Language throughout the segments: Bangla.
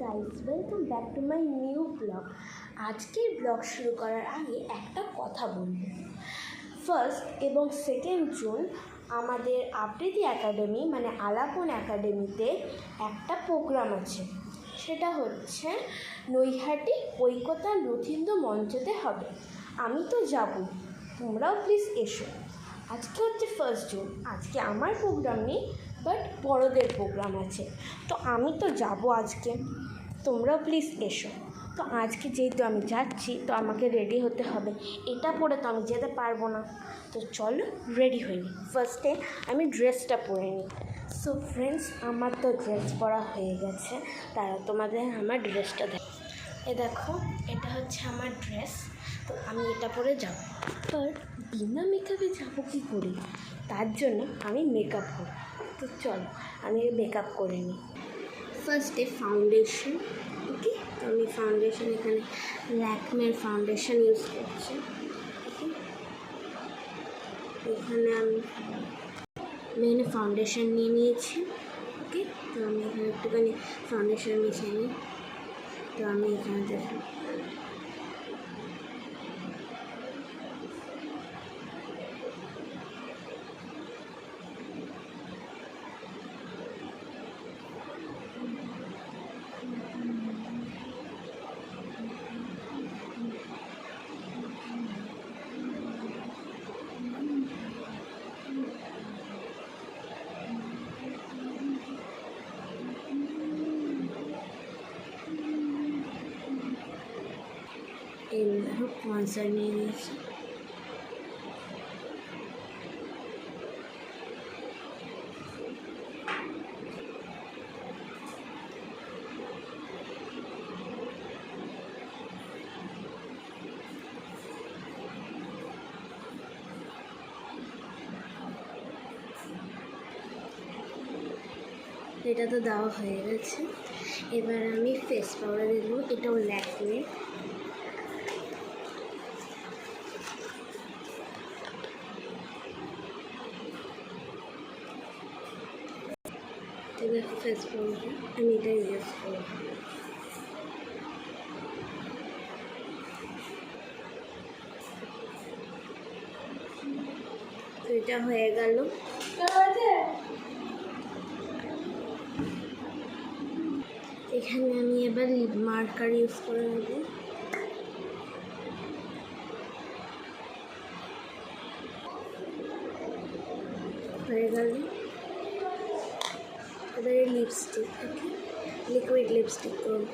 Guys, welcome back to my new blog. আজকের ব্লগ শুরু করার আগে একটা কথা বলবো। 1 এবং 2 জুন আমাদের আবৃত্তি একাডেমি মানে আলাপন একাডেমিতে একটা প্রোগ্রাম আছে। সেটা হচ্ছে নৈহাটি ঐকতান রথীন্দ্র মঞ্চতে হবে। আমি তো যাবো, তোমরাও প্লিজ এসো। আজকে হচ্ছে 1 জুন, আজকে আমার প্রোগ্রাম নেই, বাট বড়দের প্রোগ্রাম আছে, তো আমি তো যাব আজকে, তোমরাও প্লিজ এসো। তো আজকে যেহেতু আমি যাচ্ছি, তো আমাকে রেডি হতে হবে। এটা পরে তো আমি যেতে পারবো না, তো চলো রেডি হয়ে নিই। ফার্স্টে আমি ড্রেসটা পরে নিই। সো ফ্রেন্ডস, আমার তো ড্রেস পরা হয়ে গেছে, তারা তোমাদের আমার ড্রেসটা দেখো। দেখো, এটা হচ্ছে আমার ড্রেস। তো আমি এটা পরে যাব, বাট বিনা মেকআপে যাবো কী করে? তার জন্য আমি মেকআপ করি। তো চলো আমি মেকআপ করে নিই। ফার্স্টে ফাউন্ডেশন, ওকে। তো আমি ফাউন্ডেশন এখানে ল্যাকমের ফাউন্ডেশন ইউজ করছি, ওকে। এখানে আমি এখানে ফাউন্ডেশন নিয়ে নিয়েছি, ওকে। তো আমি এখানে একটুখানি ফাউন্ডেশন মিশিয়ে নিই। তো আমি এখানে দেখি এই দেখো কনসার নিয়ে নিয়েছি। এটা তো দেওয়া হয়ে গেছে। এবার আমি ফেস পাউডার দেবো, এটাও ল্যাকমে। দেখো ফেস পাউডার, আমি এটা ইউজ করব। তো এটা হয়ে গেল। এখানে আমি এবার লিপ মার্কার ইউজ করে নেব। হয়ে গেল। এবারে লিপস্টিক, ওকে। লিকুইড লিপস্টিক করব,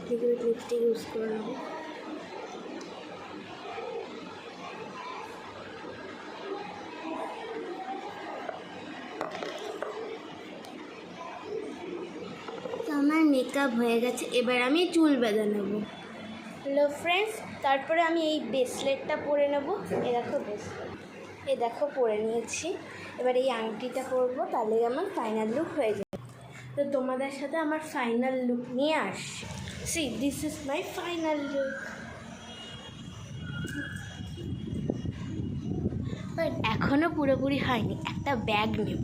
লিকুইড লিপস্টিক ইউজ করে নেব। আমার মেকআপ হয়ে গেছে, এবার আমি চুল বেঁধে নেব। হ্যালো ফ্রেন্ডস, তারপরে আমি এই ব্রেসলেটটা পরে নেব। এ দেখো ব্রেসলেট, এ দেখো পরে নিয়েছি। এবার এই আংটিটা পরবো, তাহলে আমার ফাইনাল লুক হয়ে যাবে। তো তোমাদের সাথে আমার ফাইনাল লুক নিয়ে আসছি। See, this is my final look. But এখনও পুরোপুরি হয়নি, একটা ব্যাগ নেব।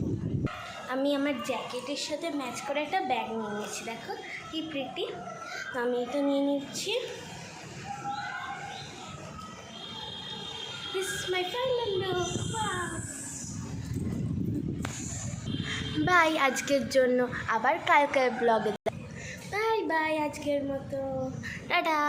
আমি আমার জ্যাকেটের সাথে ম্যাচ করে একটা ব্যাগ নিয়ে নিয়েছি, দেখো কি প্রিটি। তো আমি এটা নিয়ে নিচ্ছি। This is my final look. Bye আজকের জন্য, আবার কালকের ব্লগে। বাই বাই আজকের মতো, টাটা।